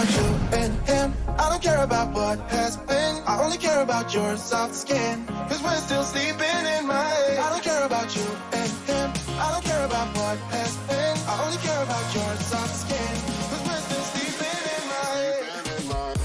about you and him. I don't care about what has been. I only care about your soft skin. Cause we're still sleeping in my head. I don't care about you and him. I don't care about what has been. I only care about your soft skin. Cause we're still sleeping in my head.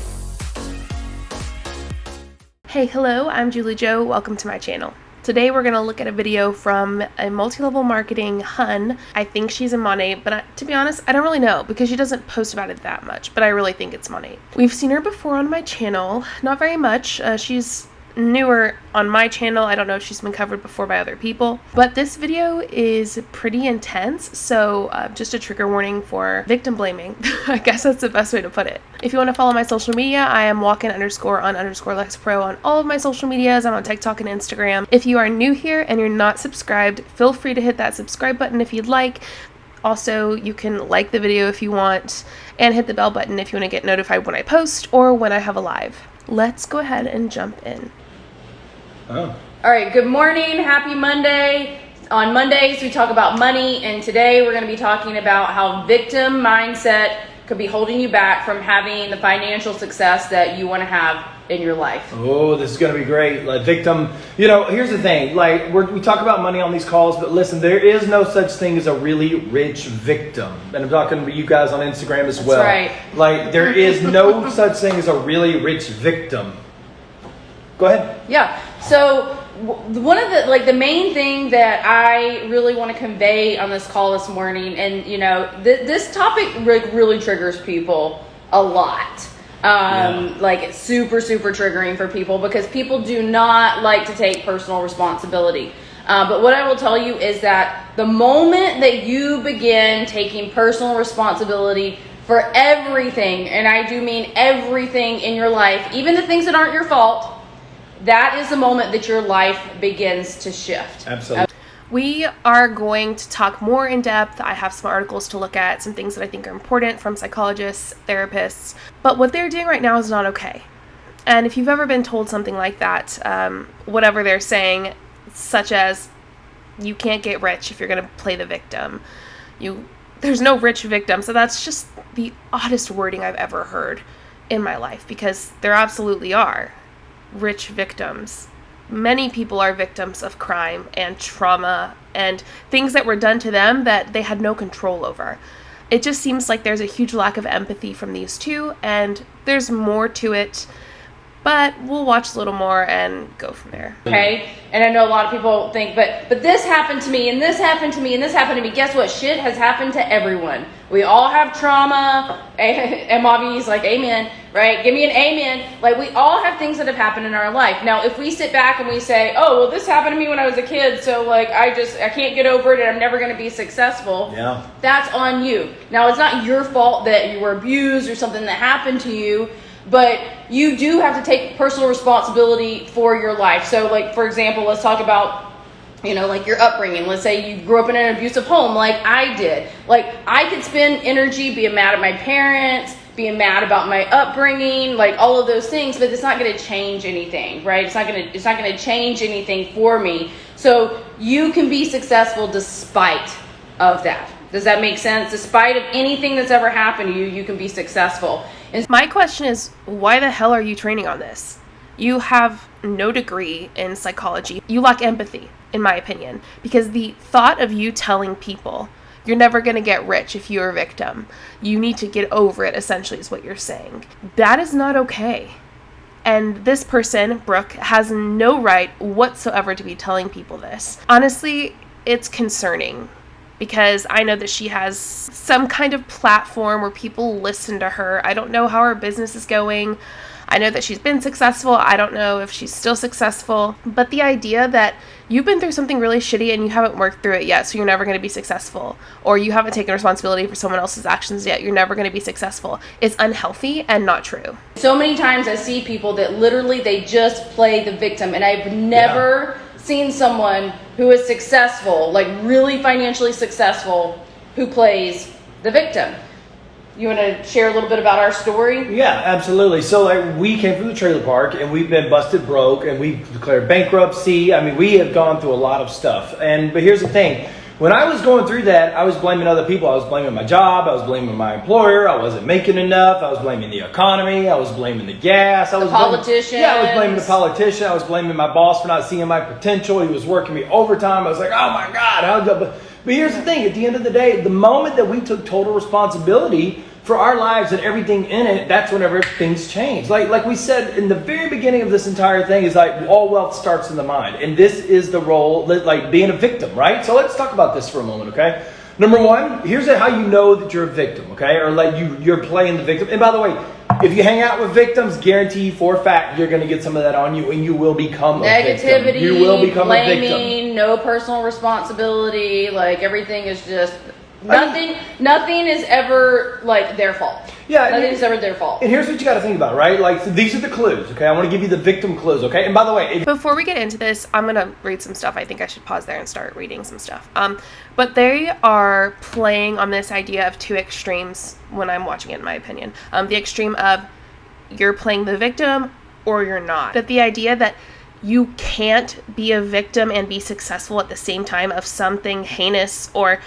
Hey, hello, I'm JulieJo. Welcome to my channel. Today we're going to look at a video from a multi-level marketing hun. I think she's in Monat, but to be honest, I don't really know because she doesn't post about it that much, but I really think it's Monat. We've seen her before on my channel, not very much. She's newer on my channel. I don't know if she's been covered before by other people, but this video is pretty intense, so just a trigger warning for victim blaming. I guess that's the best way to put it. If you want to follow my social media, I am walkin_on_LexPro on all of my social medias. I'm on TikTok and Instagram. If you are new here and you're not subscribed, feel free to hit that subscribe button if you'd like. Also, you can like the video if you want and hit the bell button if you want to get notified when I post or when I have a live. Let's go ahead and jump in. Oh. All right, good morning, happy Monday. On Mondays, we talk about money, and today we're going to be talking about how victim mindset could be holding you back from having the financial success that you want to have in your life. Oh, this is going to be great. Like victim, here's the thing. Like we talk about money on these calls, but listen, there is no such thing as a really rich victim. And I'm talking to you guys on Instagram as well. That's right. Like there is no such thing as a really rich victim. Go ahead. Yeah. So one of the main thing that I really want to convey on this call this morning, and this topic really triggers people a lot. Like it's super triggering for people because people do not like to take personal responsibility. But what I will tell you is that the moment that you begin taking personal responsibility for everything, and I do mean everything in your life, even the things that aren't your fault, that is the moment that your life begins to shift. Absolutely. We are going to talk more in depth. I have some articles to look at, some things that I think are important from psychologists, therapists, but what they're doing right now is not okay. And if you've ever been told something like that, whatever they're saying, such as you can't get rich if you're going to play the victim, there's no rich victim. So that's just the oddest wording I've ever heard in my life, because there absolutely are rich victims. Many people are victims of crime and trauma and things that were done to them that they had no control over. It just seems like there's a huge lack of empathy from these two, and there's more to it, but we'll watch a little more and go from there. Okay, and I know a lot of people think, but this happened to me, and this happened to me, and this happened to me. Guess what? Shit has happened to everyone. We all have trauma. And Bobby's like, amen, right? Give me an amen. Like, we all have things that have happened in our life. Now, if we sit back and we say, oh, well, this happened to me when I was a kid, so like I can't get over it and I'm never going to be successful. Yeah. That's on you. Now, it's not your fault that you were abused or something that happened to you, but you do have to take personal responsibility for your life. So, like, for example, let's talk about like your upbringing. Let's say you grew up in an abusive home like I did. Like, I could spend energy being mad at my parents, being mad about my upbringing, like all of those things, but it's not going to change anything, right? It's not going to change anything for me. So you can be successful despite of that. Does that make sense? Despite of anything that's ever happened to you, you can be successful. And My question is, why the hell are you training on this? You have no degree in psychology. You lack empathy, in my opinion, because the thought of you telling people you're never going to get rich if you're a victim, you need to get over it, essentially, is what you're saying. That is not okay. And this person, Brooke, has no right whatsoever to be telling people this. Honestly, it's concerning, because I know that she has some kind of platform where people listen to her. I don't know how her business is going. I know that she's been successful. I don't know if she's still successful. But the idea that you've been through something really shitty and you haven't worked through it yet, so you're never going to be successful, or you haven't taken responsibility for someone else's actions yet, you're never going to be successful, is unhealthy and not true. So many times I see people that literally they just play the victim, and I've never seen someone who is successful, like really financially successful, who plays the victim. You want to share a little bit about our story? Yeah, absolutely. So we came from the trailer park and we've been busted broke and we've declared bankruptcy. I mean, we have gone through a lot of stuff. But here's the thing. When I was going through that, I was blaming other people. I was blaming my job. I was blaming my employer. I wasn't making enough. I was blaming the economy. I was blaming the gas. I was politicians. I was blaming the politician. I was blaming my boss for not seeing my potential. He was working me overtime. I was like, oh my God. But here's the thing. At the end of the day, the moment that we took total responsibility for our lives and everything in it, that's whenever things change. Like we said in the very beginning of this entire thing, is like all wealth starts in the mind. And this is the role, like being a victim, right? So let's talk about this for a moment, okay? Number one, here's how you know that you're a victim, okay? Or like you're playing the victim. And by the way, if you hang out with victims, guarantee for a fact you're going to get some of that on you, and you will become a victim. Negativity, You will become blaming, a victim. no personal responsibility. Like everything is just nothing is ever like their fault. Yeah, nothing is ever their fault. And here's what you got to think about, right? Like, so these are the clues, okay? I want to give you the victim clues, okay? And by the way, Before we get into this, I'm going to read some stuff. I think I should pause there and start reading some stuff. But they are playing on this idea of two extremes when I'm watching it, in my opinion. The extreme of you're playing the victim or you're not. That the idea that you can't be a victim and be successful at the same time of something heinous or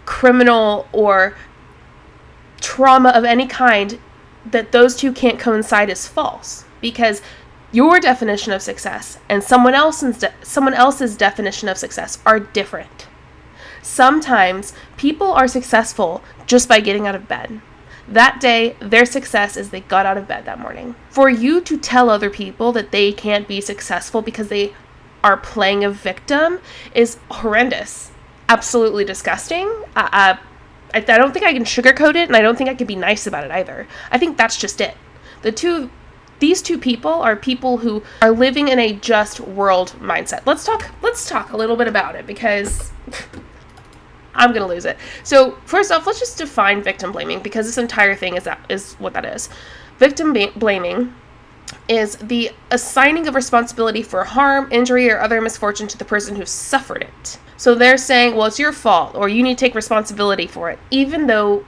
criminal or trauma of any kind, that those two can't coincide is false, because your definition of success and someone else's definition of success are different. Sometimes people are successful just by getting out of bed. That day, their success is they got out of bed that morning. For you to tell other people that they can't be successful because they are playing a victim is horrendous. Absolutely disgusting. I don't think I can sugarcoat it, and I don't think I can be nice about it either. I think that's just it. These two people are people who are living in a just world mindset. Let's talk a little bit about it, because I'm gonna lose it. So first off, let's just define victim blaming, because this entire thing is what that is. Victim blaming is the assigning of responsibility for harm, injury, or other misfortune to the person who suffered it. So they're saying, well, it's your fault, or you need to take responsibility for it, even though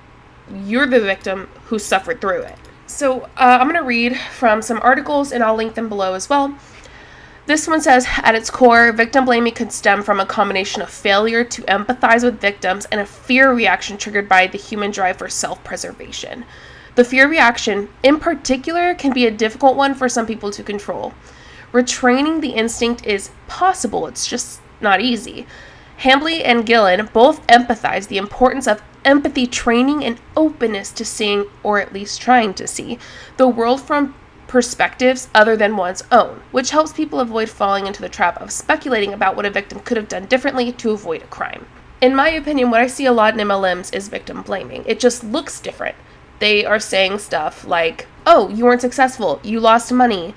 you're the victim who suffered through it. So I'm going to read from some articles, and I'll link them below as well. This one says, at its core, victim blaming could stem from a combination of failure to empathize with victims and a fear reaction triggered by the human drive for self-preservation. The fear reaction, in particular, can be a difficult one for some people to control. Retraining the instinct is possible, it's just not easy. Hambly and Gillen both emphasize the importance of empathy training and openness to seeing, or at least trying to see, the world from perspectives other than one's own, which helps people avoid falling into the trap of speculating about what a victim could have done differently to avoid a crime. In my opinion, what I see a lot in MLMs is victim blaming. It just looks different. They are saying stuff like, oh, you weren't successful, you lost money,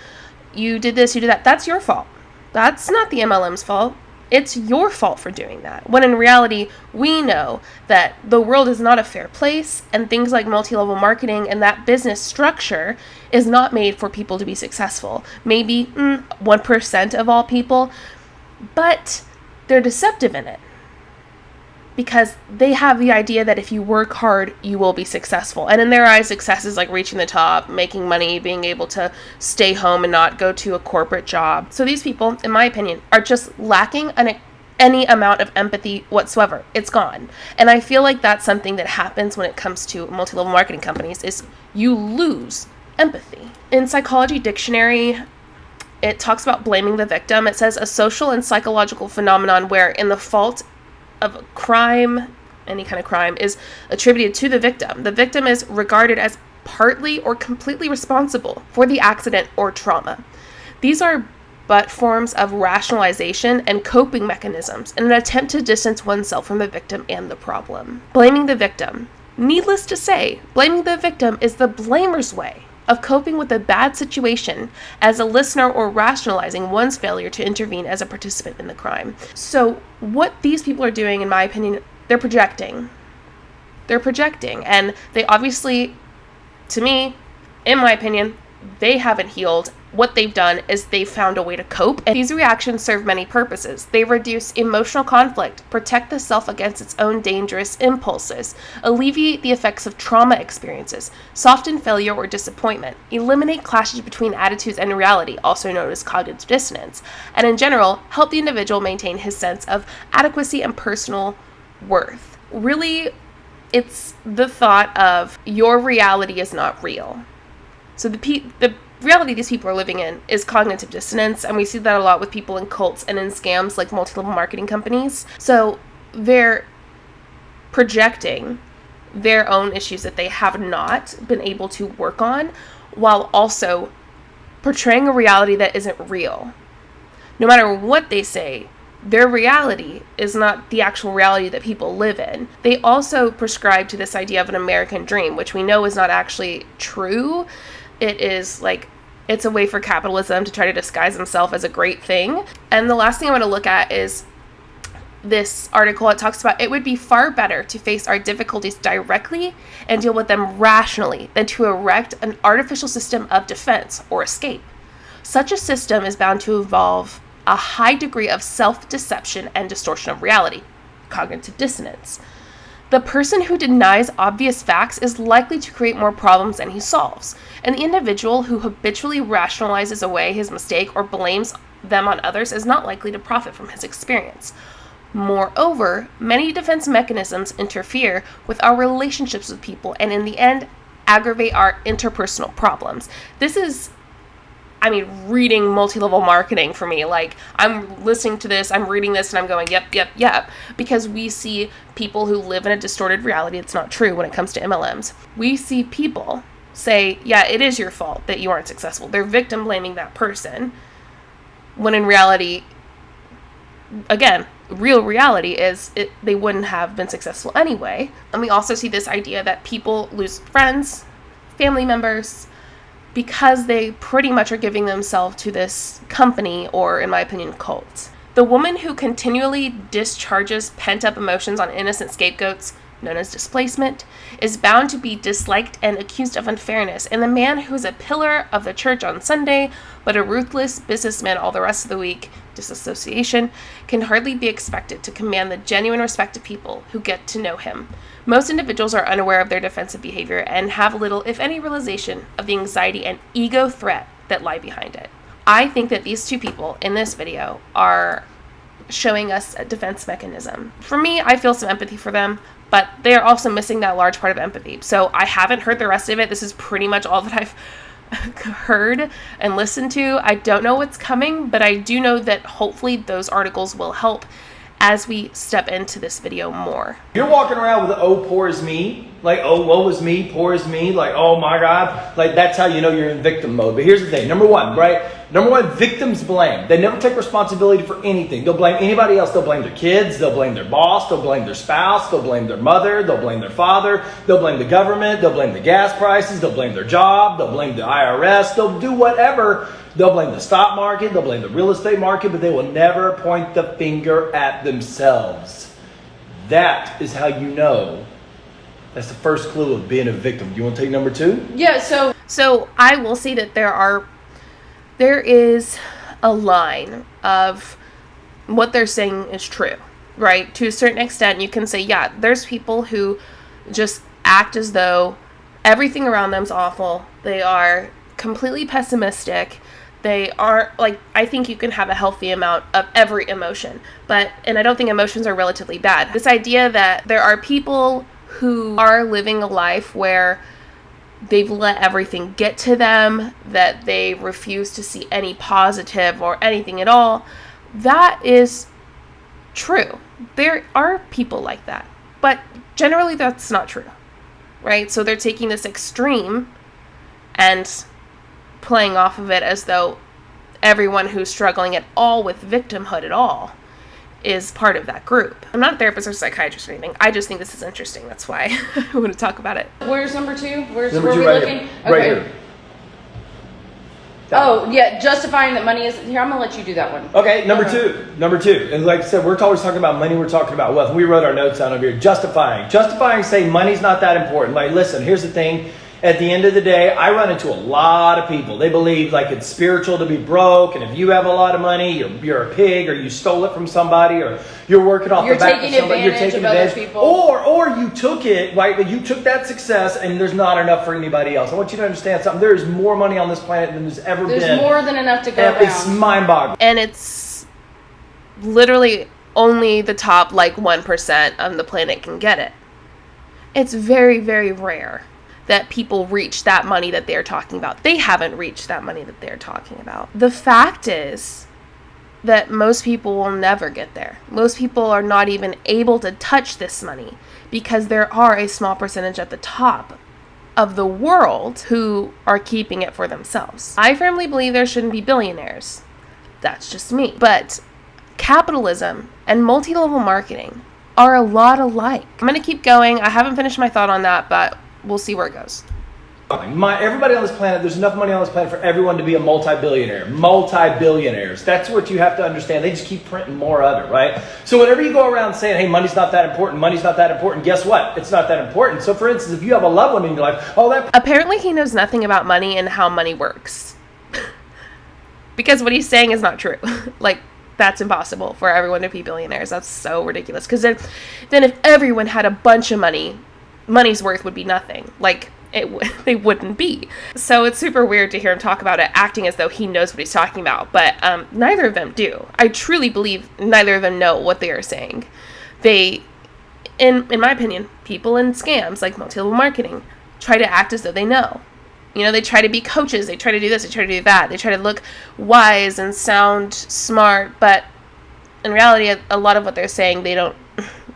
you did this, you did that. That's your fault. That's not the MLM's fault. It's your fault for doing that. When in reality, we know that the world is not a fair place, and things like multi-level marketing and that business structure is not made for people to be successful. Maybe 1% of all people, but they're deceptive in it, because they have the idea that if you work hard, you will be successful. And in their eyes, success is like reaching the top, making money, being able to stay home and not go to a corporate job. So these people, in my opinion, are just lacking any amount of empathy whatsoever. It's gone. And I feel like that's something that happens when it comes to multi-level marketing companies, is you lose empathy. In Psychology Dictionary, it talks about blaming the victim. It says a social and psychological phenomenon wherein the fault of a crime, any kind of crime, is attributed to the victim. The victim is regarded as partly or completely responsible for the accident or trauma. These are but forms of rationalization and coping mechanisms in an attempt to distance oneself from the victim and the problem. Blaming the victim. Needless to say, blaming the victim is the blamer's way of coping with a bad situation as a listener, or rationalizing one's failure to intervene as a participant in the crime. So what these people are doing, in my opinion, they're projecting. And they obviously, to me, in my opinion, they haven't healed. What they've done is they've found a way to cope, and these reactions serve many purposes. They reduce emotional conflict, protect the self against its own dangerous impulses, alleviate the effects of trauma experiences, soften failure or disappointment, eliminate clashes between attitudes and reality, also known as cognitive dissonance, and in general, help the individual maintain his sense of adequacy and personal worth. Really, it's the thought of your reality is not real. So the reality these people are living in is cognitive dissonance, and we see that a lot with people in cults and in scams like multi-level marketing companies. So they're projecting their own issues that they have not been able to work on, while also portraying a reality that isn't real. No matter what they say, their reality is not the actual reality that people live in. They also prescribe to this idea of an American dream, which we know is not actually true. It is like, it's a way for capitalism to try to disguise themselves as a great thing. And the last thing I want to look at is this article. It talks about it would be far better to face our difficulties directly and deal with them rationally than to erect an artificial system of defense or escape. Such a system is bound to involve a high degree of self-deception and distortion of reality, cognitive dissonance. The person who denies obvious facts is likely to create more problems than he solves, and the individual who habitually rationalizes away his mistake or blames them on others is not likely to profit from his experience. Moreover, many defense mechanisms interfere with our relationships with people and in the end aggravate our interpersonal problems. This is, reading multi-level marketing for me. Like, I'm listening to this, I'm reading this, and I'm going, yep, because we see people who live in a distorted reality. It's not true when it comes to MLMs. We see people say, yeah, it is your fault that you aren't successful. They're victim blaming that person, when in reality, again, real reality is they wouldn't have been successful anyway. And we also see this idea that people lose friends, family members, because they pretty much are giving themselves to this company, or in my opinion, cult. The woman who continually discharges pent-up emotions on innocent scapegoats, known as displacement, is bound to be disliked and accused of unfairness, and the man who is a pillar of the church on Sunday, but a ruthless businessman all the rest of the week, disassociation, can hardly be expected to command the genuine respect of people who get to know him. Most individuals are unaware of their defensive behavior and have little, if any, realization of the anxiety and ego threat that lie behind it. I think that these two people in this video are showing us a defense mechanism. For me, I feel some empathy for them, but they are also missing that large part of empathy. So I haven't heard the rest of it. This is pretty much all that I've heard and listened to. I don't know what's coming, but I do know that hopefully those articles will help as we step into this video more. You're walking around with, oh, poor is me. Like, oh, woe is me, poor is me. Like, oh my God. Like, that's how you know you're in victim mode. But here's the thing. Number one, victims blame. They never take responsibility for anything. They'll blame anybody else. They'll blame their kids. They'll blame their boss. They'll blame their spouse. They'll blame their mother. They'll blame their father. They'll blame the government. They'll blame the gas prices. They'll blame their job. They'll blame the IRS. They'll do whatever. They'll blame the stock market. They'll blame the real estate market, but they will never point the finger at themselves. That is how you know. That's the first clue of being a victim. You want to take number two? Yeah, So I will say that there is a line of what they're saying is true, right? To a certain extent, you can say, yeah, there's people who just act as though everything around them's awful. They are completely pessimistic. They are, like, I think you can have a healthy amount of every emotion, and I don't think emotions are relatively bad. This idea that there are people who are living a life where they've let everything get to them, that they refuse to see any positive or anything at all, that is true. There are people like that, but generally that's not true, right? So they're taking this extreme and playing off of it as though everyone who's struggling at all with victimhood at all is part of that group. I'm not a therapist or psychiatrist or anything. I just think this is interesting. That's why I want to talk about it. Where's number two? Where Number are two we right looking? here. Okay. Right here. Oh, yeah, justifying that money is... Here, I'm going to let you do that one. Okay, number two. And like I said, we're always talking about money, we're talking about wealth. We wrote our notes down over here. Justifying, say money's not that important. Like, listen, here's the thing. At the end of the day, I run into a lot of people. They believe like it's spiritual to be broke, and if you have a lot of money, you're a pig, or you stole it from somebody, or you're working off the back of somebody. You're taking advantage of other people. Or you took it, right? You took that success, and there's not enough for anybody else. I want you to understand something. There is more money on this planet than there's ever been. There's more than enough to go around. It's mind-boggling. And it's literally only the top like 1% of the planet can get it. It's very, very rare that people reach that money that they're talking about. They haven't reached that money that they're talking about. The fact is that most people will never get there. Most people are not even able to touch this money because there are a small percentage at the top of the world who are keeping it for themselves. I firmly believe there shouldn't be billionaires. That's just me. But capitalism and multi-level marketing are a lot alike. I'm going to keep going. I haven't finished my thought on that, but we'll see where it goes. Everybody on this planet, there's enough money on this planet for everyone to be a multi-billionaire. Multi-billionaires. That's what you have to understand. They just keep printing more of it, right? So whenever you go around saying, hey, money's not that important, money's not that important, guess what? It's not that important. So for instance, if you have a loved one in your life, Apparently he knows nothing about money and how money works. Because what he's saying is not true. Like, that's impossible for everyone to be billionaires. That's so ridiculous. Because then if everyone had a bunch of money, money's worth would be nothing. Like, they wouldn't be. So it's super weird to hear him talk about it, acting as though he knows what he's talking about. But neither of them do. I truly believe neither of them know what they are saying. They, in my opinion, people in scams like multi-level marketing try to act as though they know. You know, they try to be coaches. They try to do this. They try to do that. They try to look wise and sound smart. But in reality, a lot of what they're saying, they don't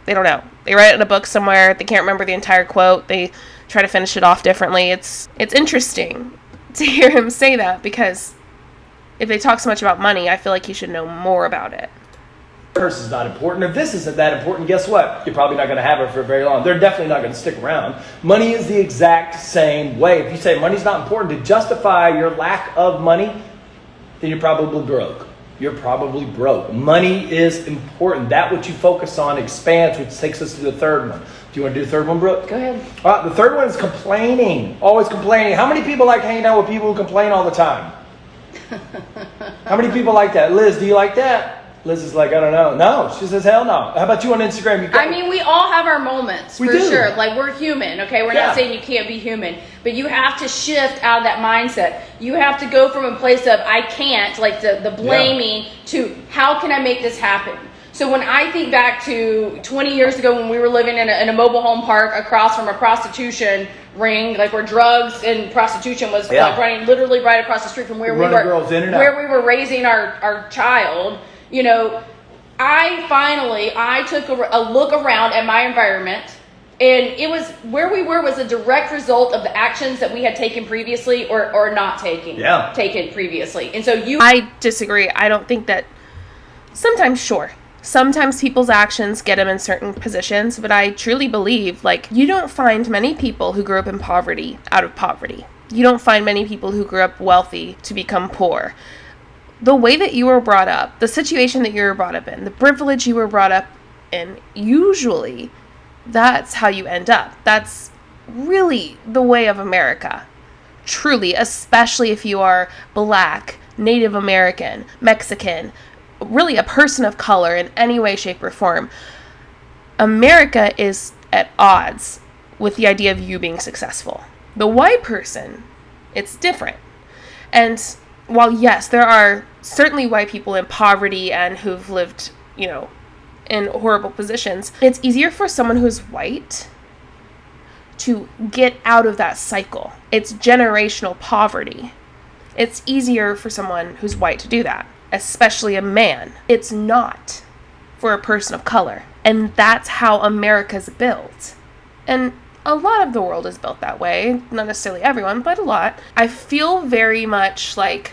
know. They write it in a book somewhere. They can't remember the entire quote. They try to finish it off differently. It's interesting to hear him say that, because if they talk so much about money, I feel like he should know more about it. This is not important. If this isn't that important, guess what? You're probably not going to have it for very long. They're definitely not going to stick around. Money is the exact same way. If you say money's not important to justify your lack of money, then you're probably broke. You're probably broke. Money is important. That what you focus on expands, which takes us to the third one. Do you want to do the third one, Brooke? Go ahead. All right, the third one is complaining. Always complaining. How many people like hanging out with people who complain all the time? How many people like that? Liz, do you like that? Liz is like, I don't know. No, she says, hell no. How about you on Instagram? I mean, we all have our moments, for sure. Like, we're human, okay? We're not saying you can't be human. But you have to shift out of that mindset. You have to go from a place of, I can't, like the blaming, to how can I make this happen? So when I think back to 20 years ago when we were living in a mobile home park across from a prostitution ring, like where drugs and prostitution was like running literally right across the street from where we were raising our child, you know, I took a look around at my environment, and it was where we were was a direct result of the actions that we had taken previously or not taken previously. And so I disagree. I don't think that sometimes people's actions get them in certain positions, but I truly believe, like, you don't find many people who grew up in poverty out of poverty. You don't find many people who grew up wealthy to become poor. The way that you were brought up, the situation that you were brought up in, the privilege you were brought up in, usually that's how you end up. That's really the way of America. Truly, especially if you are Black, Native American, Mexican, really a person of color in any way, shape, or form. America is at odds with the idea of you being successful. The white person, it's different. And while yes, there are certainly white people in poverty and who've lived, you know, in horrible positions, it's easier for someone who's white to get out of that cycle. It's generational poverty. It's easier for someone who's white to do that, especially a man. It's not for a person of color. And that's how America's built. And a lot of the world is built that way. Not necessarily everyone, but a lot. I feel very much like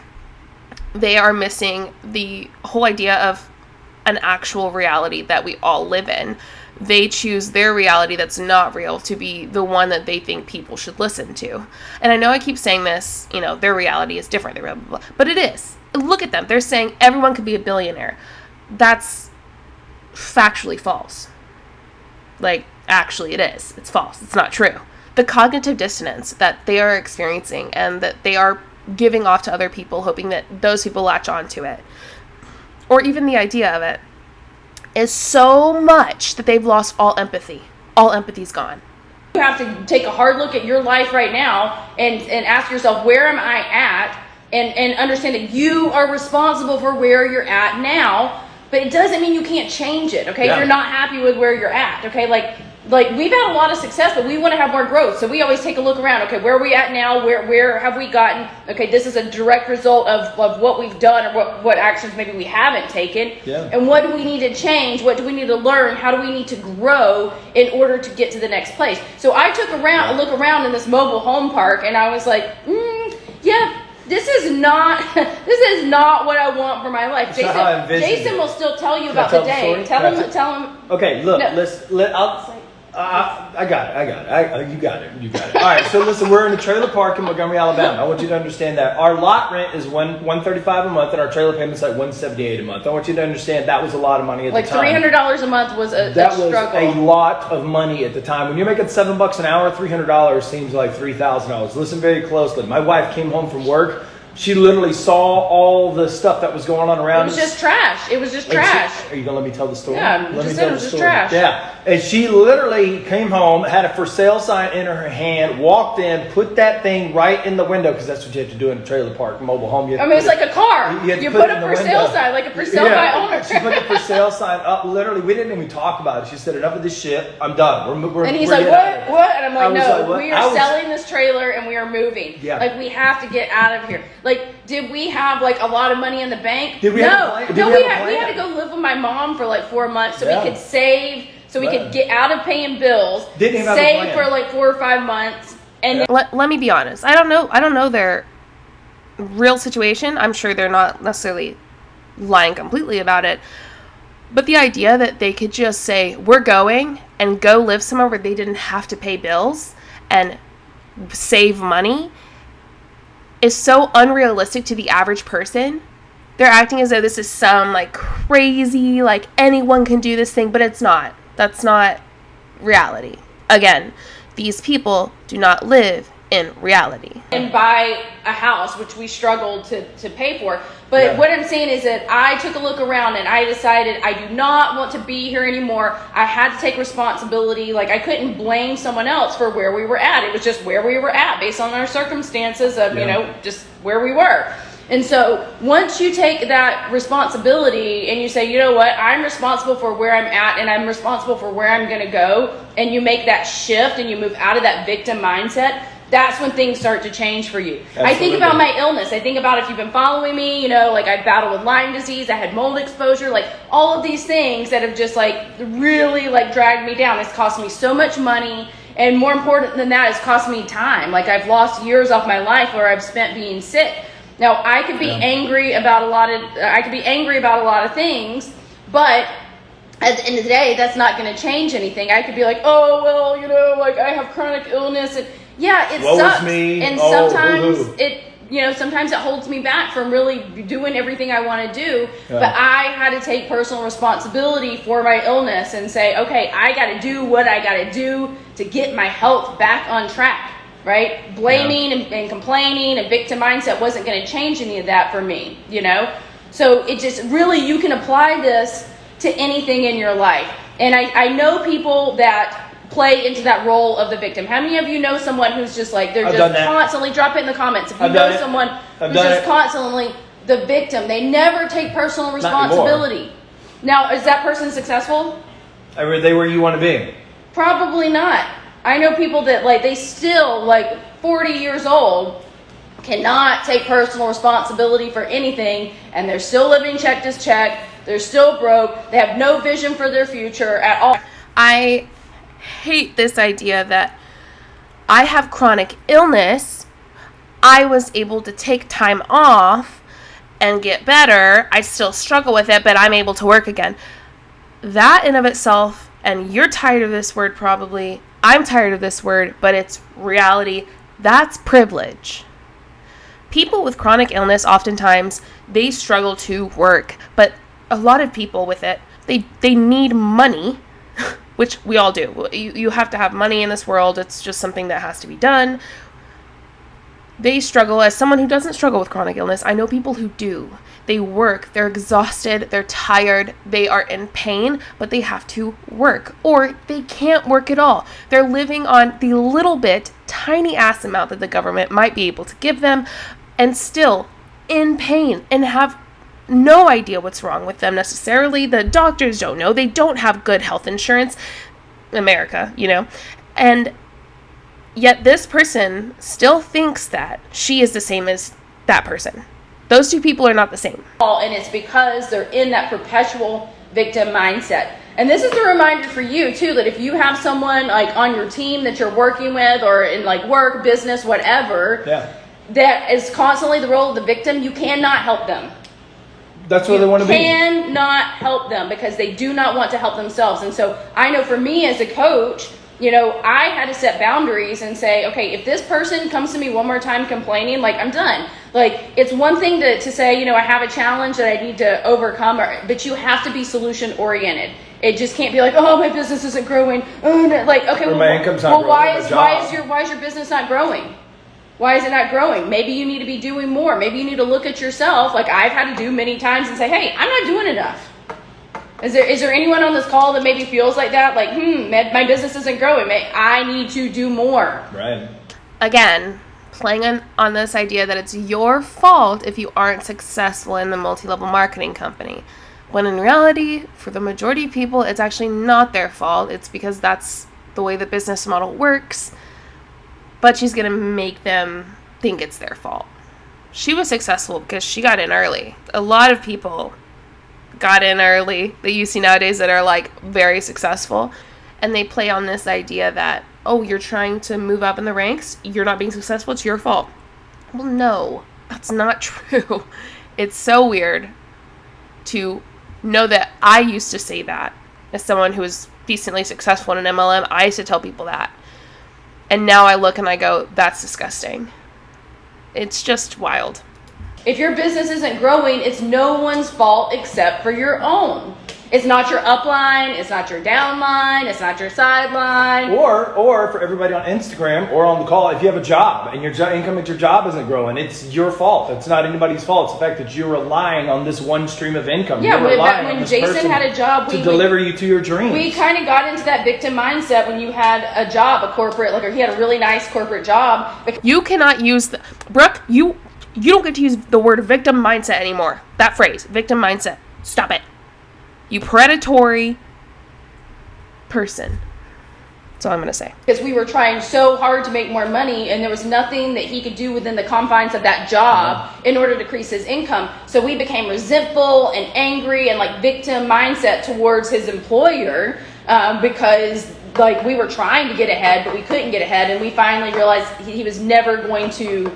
they are missing the whole idea of an actual reality that we all live in. They choose their reality that's not real to be the one that they think people should listen to. And I know I keep saying this, you know, their reality is different, blah, blah, blah, but it is. Look at them. They're saying everyone could be a billionaire. That's factually false. Like, actually it is. It's false. It's not true. The cognitive dissonance that they are experiencing and that they are giving off to other people, hoping that those people latch onto it, or even the idea of it, is so much that they've lost all empathy. All empathy's gone. You have to take a hard look at your life right now and ask yourself, where am I at? And understand that you are responsible for where you're at now. but it doesn't mean you can't change it, okay? Yeah. If you're not happy with where you're at, okay? Like we've had a lot of success, but we want to have more growth. So we always take a look around. Okay, where are we at now? Where have we gotten? Okay, this is a direct result of what we've done, or what actions maybe we haven't taken. Yeah. And what do we need to change? What do we need to learn? How do we need to grow in order to get to the next place? So I took a look around in this mobile home park, and I was like, yeah. This is not what I want for my life. It's not how I envisioned Jason it. will still tell you Can I about tell the the day. story? Tell him. Okay, look, No. I got it. You got it. All right, so listen, we're in a trailer park in Montgomery, Alabama. I want you to understand that our lot rent is $135 a month, and our trailer payment's like $178 a month. I want you to understand that was a lot of money at the time. Like $300 a month was a struggle. That was a lot of money at the time. When you're making $7 an hour, $300 seems like $3,000. Listen very closely. My wife came home from work. She literally saw all the stuff that was going on around us. It was just trash. It was just trash. Are you gonna let me tell the story? Yeah, let me just tell it was the just story. trash. Yeah, and she literally came home, had a for sale sign in her hand, walked in, put that thing right in the window, because that's what you have to do in a trailer park, mobile home. I mean, it's like a car. You put a for sale sign, like a for sale by owner. She put the for sale sign up. Literally, we didn't even talk about it. She said, "Enough of this shit. I'm done." And he's like, "What? And I'm like, "No, we are selling this trailer and we are moving. Yeah. Like, we have to get out of here." Like, did we have like a lot of money in the bank? Did we have a plan? No, we had to go live with my mom for like 4 months so we could save, so we could get out of paying bills, Didn't have a save plan. for like 4 or 5 months, and Let me be honest. I don't know their real situation. I'm sure they're not necessarily lying completely about it. But the idea that they could just say, "We're going," and go live somewhere where they didn't have to pay bills and save money is so unrealistic to the average person. They're acting as though this is some like crazy, like anyone can do this thing, but it's not. That's not reality. Again, these people do not live in reality. and buy a house, which we struggled to pay for. But what I'm saying is that I took a look around and I decided I do not want to be here anymore. I had to take responsibility. Like, I couldn't blame someone else for where we were at. It was just where we were at based on our circumstances of, you know, just where we were. And so once you take that responsibility and you say, you know what, I'm responsible for where I'm at and I'm responsible for where I'm going to go, and you make that shift and you move out of that victim mindset, that's when things start to change for you. Absolutely. I think about my illness. I think about, if you've been following me, you know, like I battled with Lyme disease, I had mold exposure, like all of these things that have just like really like dragged me down. It's cost me so much money. And more important than that, it's cost me time. Like, I've lost years off my life where I've spent being sick. Now, I could be angry about a lot of things, but at the end of the day, that's not going to change anything. I could be like, oh, well, you know, like I have chronic illness, and yeah, it sucks. Me. And sometimes it holds me back from really doing everything I want to do. Yeah. But I had to take personal responsibility for my illness and say, okay, I got to do what I got to do to get my health back on track. Right? Blaming and complaining and victim mindset wasn't going to change any of that for me, you know? So it just really, you can apply this to anything in your life. And I know people that play into that role of the victim. How many of you know someone who's just like, they're just constantly, drop it in the comments. If you know someone who's just constantly the victim, they never take personal responsibility. Now, is that person successful? Are they where you want to be? Probably not. I know people that like, they still like 40 years old cannot take personal responsibility for anything, and they're still living check to check. They're still broke. They have no vision for their future at all. I hate this idea that I have chronic illness. I was able to take time off and get better. I still struggle with it, but I'm able to work again. That in of itself, and you're tired of this word probably, I'm tired of this word, but it's reality. That's privilege. People with chronic illness, oftentimes, they struggle to work. But a lot of people with it, they need money, which we all do. You have to have money in this world. It's just something that has to be done. They struggle. As someone who doesn't struggle with chronic illness, I know people who do. They work, they're exhausted, they're tired, they are in pain, but they have to work, or they can't work at all. They're living on the little bit, tiny ass amount that the government might be able to give them, and still in pain and have no idea what's wrong with them necessarily. The doctors don't know. They don't have good health insurance. America, you know. And yet this person still thinks that she is the same as that person. Those two people are not the same. And it's because they're in that perpetual victim mindset. And this is a reminder for you too, that if you have someone like on your team that you're working with, or in like work, business, whatever, that is constantly the role of the victim, you cannot help them. That's where they want to be. You cannot help them because they do not want to help themselves. And so I know for me as a coach, you know, I had to set boundaries and say, okay, if this person comes to me one more time complaining, like, I'm done. Like, it's one thing to say, you know, I have a challenge that I need to overcome, but you have to be solution oriented. It just can't be like, oh, my business isn't growing. Oh, no. Like, okay, or my income's not growing. why is your business not growing? Why is it not growing? Maybe you need to be doing more. Maybe you need to look at yourself, like I've had to do many times, and say, hey, I'm not doing enough. Is there anyone on this call that maybe feels like that? Like, my business isn't growing. I need to do more. Right. Again, playing on this idea that it's your fault if you aren't successful in the multi-level marketing company. When in reality, for the majority of people, it's actually not their fault. It's because that's the way the business model works. But she's going to make them think it's their fault. She was successful because she got in early. A lot of people got in early that you see nowadays that are like very successful. And they play on this idea that, oh, you're trying to move up in the ranks. You're not being successful. It's your fault. Well, no, that's not true. It's so weird to know that I used to say that as someone who was decently successful in an MLM. I used to tell people that. And now I look and I go, that's disgusting. It's just wild. If your business isn't growing, it's no one's fault except for your own. It's not your upline, it's not your downline, it's not your sideline. Or for everybody on Instagram or on the call, if you have a job and your income at your job isn't growing, it's your fault. It's not anybody's fault. It's the fact that you're relying on this one stream of income. Yeah, when Jason had a job, to deliver you to your dreams. We kind of got into that victim mindset when you had a job, a corporate, like, or he had a really nice corporate job. You cannot use Brooke, you don't get to use the word victim mindset anymore. That phrase, victim mindset. Stop it. You predatory person. That's all I'm going to say. Because we were trying so hard to make more money, and there was nothing that he could do within the confines of that job in order to increase his income. So we became resentful and angry and like victim mindset towards his employer because like we were trying to get ahead, but we couldn't get ahead. And we finally realized he was never going to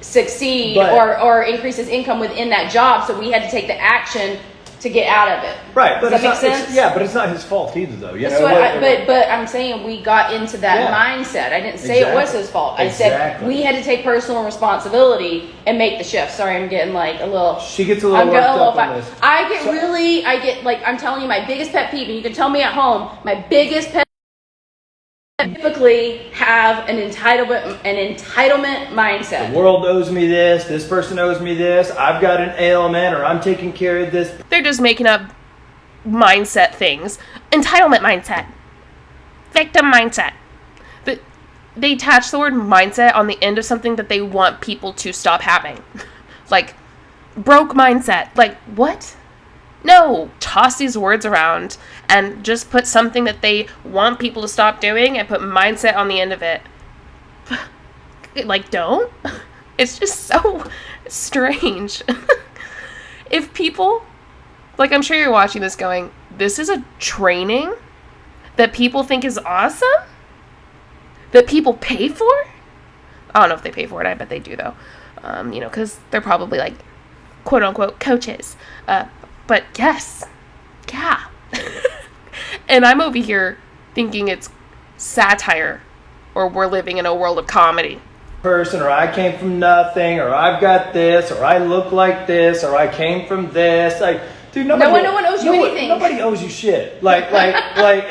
succeed or increase his income within that job. So we had to take the action to get out of it. Right, but does that make sense? But it's not his fault either, though. You know, but I'm saying we got into that mindset. I didn't say it was his fault. I said we had to take personal responsibility and make the shift. Sorry, I'm getting like a little. She gets a little worked up on this. I get like, I'm telling you, my biggest pet peeve, and you can tell me at home, my biggest pet typically have an entitlement mindset. The world owes me this. This person owes me this. I've got an ailment, or I'm taking care of this. They're just making up mindset things. Entitlement mindset. Victim mindset. But they attach the word mindset on the end of something that they want people to stop having. Like, broke mindset. Like, what? No, toss these words around and just put something that they want people to stop doing and put mindset on the end of it. Like, don't? It's just so strange. If people, like, I'm sure you're watching this going, this is a training that people think is awesome? That people pay for? I don't know if they pay for it. I bet they do, though. You know, because they're probably, like, quote-unquote coaches. But yes, yeah. And I'm over here thinking it's satire or we're living in a world of comedy. Person, or I came from nothing, or I've got this, or I look like this, or I came from this. Like, dude, no one owes you anything. Nobody owes you shit. Like,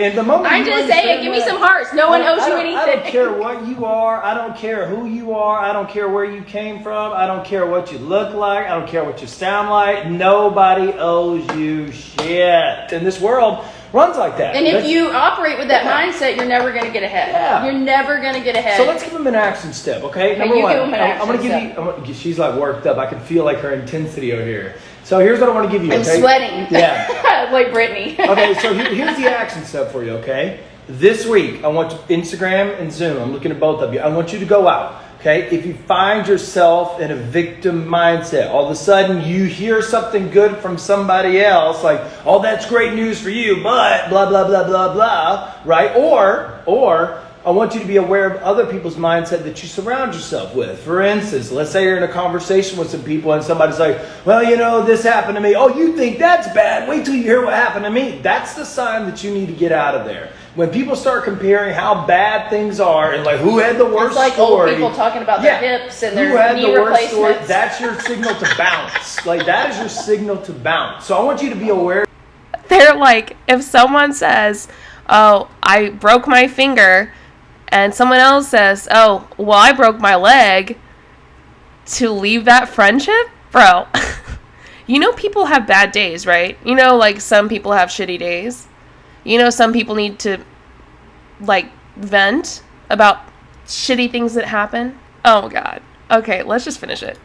in the moment. I'm just saying, give me some hearts. No one owes you anything. I don't care what you are. I don't care who you are. I don't care where you came from. I don't care what you look like. I don't care what you sound like. Nobody owes you shit. And this world runs like that. And if you operate with that mindset, you're never going to get ahead. Yeah. You're never going to get ahead. So let's give them an action step, okay? Number one, I'm going to give you. She's like worked up. I can feel like her intensity over here. So here's what I want to give you. I'm sweating. Yeah. Like Brittany. Okay, so here's the action step for you, okay? This week, I want you, Instagram and Zoom, I'm looking at both of you. I want you to go out, okay? If you find yourself in a victim mindset, all of a sudden you hear something good from somebody else, like, oh, that's great news for you, but blah, blah, blah, blah, blah, right? Or I want you to be aware of other people's mindset that you surround yourself with. For instance, let's say you're in a conversation with some people and somebody's like, well, you know, this happened to me. Oh, you think that's bad? Wait till you hear what happened to me. That's the sign that you need to get out of there. When people start comparing how bad things are and like who had the worst It's like story, old people talking about their hips and their who had knee the worst story, replacements. that's your signal to bounce. Like that is your signal to bounce. So I want you to be aware. They're like, if someone says, oh, I broke my finger, and someone else says, oh, well, I broke my leg, to leave that friendship? Bro, you know people have bad days, right? You know, like, some people have shitty days. You know, some people need to, like, vent about shitty things that happen. Oh, God. Okay, let's just finish it.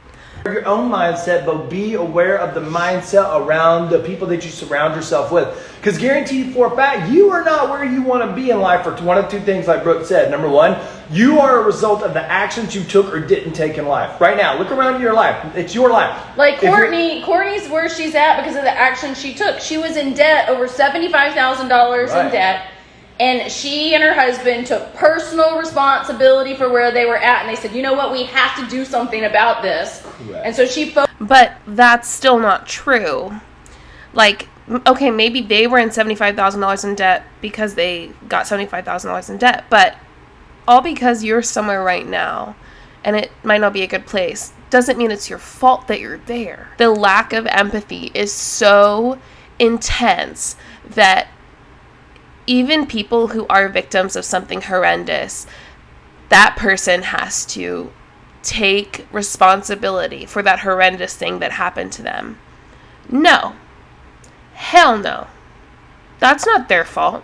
Your own mindset, but be aware of the mindset around the people that you surround yourself with. Because guaranteed for a fact, you are not where you want to be in life for one of two things, like Brooke said. Number one, you are a result of the actions you took or didn't take in life. Right now, look around your life. It's your life. Like Courtney's where she's at because of the actions she took. She was in debt, over $75,000 in debt. And she and her husband took personal responsibility for where they were at. And they said, you know what, we have to do something about this. Correct. And so she But that's still not true. Like, okay, maybe they were in $75,000 in debt because they got $75,000 in debt. But all because you're somewhere right now and it might not be a good place doesn't mean it's your fault that you're there. The lack of empathy is so intense that even people who are victims of something horrendous, that person has to take responsibility for that horrendous thing that happened to them. No. Hell no. That's not their fault.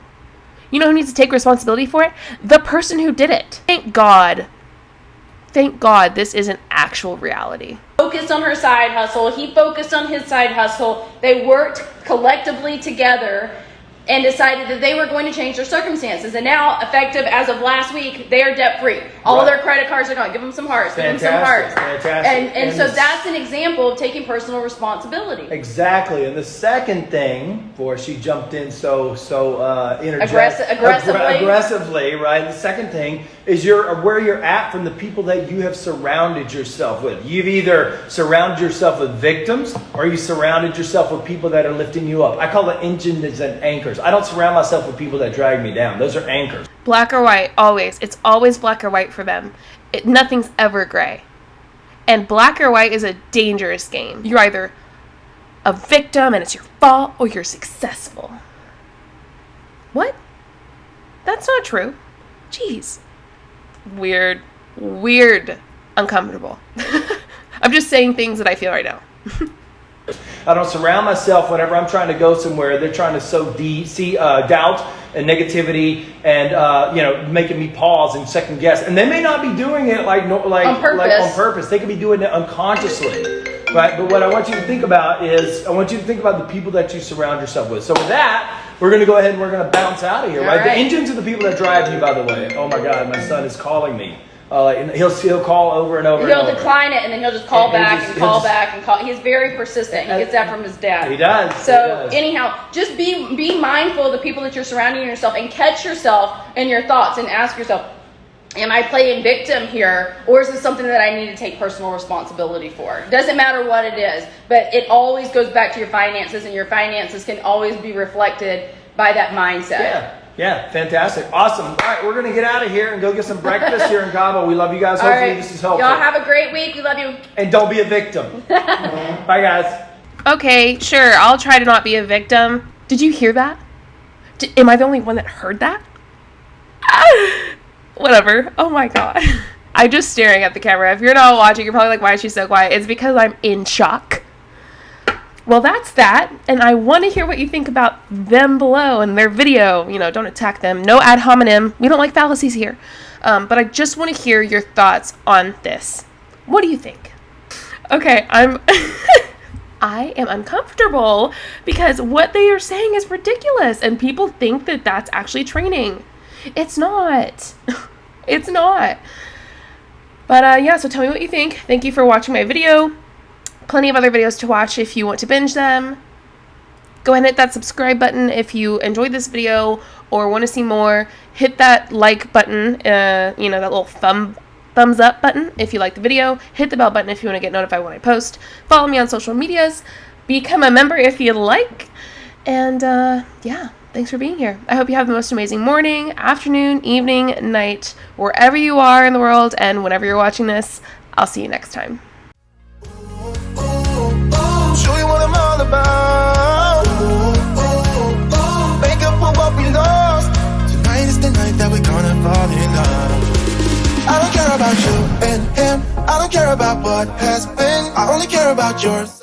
You know who needs to take responsibility for it? The person who did it. Thank God this is an actual reality. Focused on her side hustle. He focused on his side hustle. They worked collectively together and decided that they were going to change their circumstances. And now, effective as of last week, they are debt-free. All of their credit cards are gone. Give them some hearts. Give them some hearts. Fantastic. And so that's an example of taking personal responsibility. Exactly. And the second thing, before she jumped in so aggressively, right? The second thing is where you're at from the people that you have surrounded yourself with. You've either surrounded yourself with victims or you surrounded yourself with people that are lifting you up. I call it engines and anchors. I don't surround myself with people that drag me down. Those are anchors. Black or white, always. It's always black or white for them. Nothing's ever gray. And black or white is a dangerous game. You're either a victim and it's your fault, or you're successful. What? That's not true. Jeez. Weird. Uncomfortable. I'm just saying things that I feel right now. I don't surround myself whenever I'm trying to go somewhere. They're trying to sow doubt and negativity and making me pause and second guess. And they may not be doing it on purpose. They could be doing it unconsciously, right? But what I want you to think about is the people that you surround yourself with. So with that, we're going to go ahead and we're going to bounce out of here, right? The engines are the people that drive you, by the way. Oh my God, my son is calling me. And he'll call over and over. He'll decline it, and then he'll just call back and call. He's very persistent. He gets that from his dad. He does. So anyhow, just be mindful of the people that you're surrounding yourself, and catch yourself in your thoughts, and ask yourself, am I playing victim here, or is this something that I need to take personal responsibility for? It doesn't matter what it is, but it always goes back to your finances, and your finances can always be reflected by that mindset. Yeah, fantastic. Awesome. All right, we're going to get out of here and go get some breakfast here in Cabo. We love you guys. Hopefully this is helpful. Y'all have a great week. We love you. And don't be a victim. Bye, guys. Okay, sure. I'll try to not be a victim. Did you hear that? Am I the only one that heard that? Whatever. Oh my God. I'm just staring at the camera. If you're not watching, you're probably like, why is she so quiet? It's because I'm in shock. Well, that's that, and I want to hear what you think about them below and their video. Don't attack them. No ad hominem. We don't like fallacies here. But I just want to hear your thoughts on this. What do you think? Okay, I am uncomfortable because what they are saying is ridiculous and people think that that's actually training. It's not. It's not. But yeah, so tell me what you think. Thank you for watching my video. Plenty of other videos to watch if you want to binge them. Go ahead and hit that subscribe button if you enjoyed this video or want to see more. Hit that like button, you know, that little thumbs up button if you like the video. Hit the bell button if you want to get notified when I post. Follow me on social medias. Become a member if you like. And yeah, thanks for being here. I hope you have the most amazing morning, afternoon, evening, night, wherever you are in the world, and whenever you're watching this. I'll see you next time. Show you what I'm all about. Make up for what we lost. Tonight is the night that we're gonna fall in love. I don't care about you and him. I don't care about what has been. I only care about yours.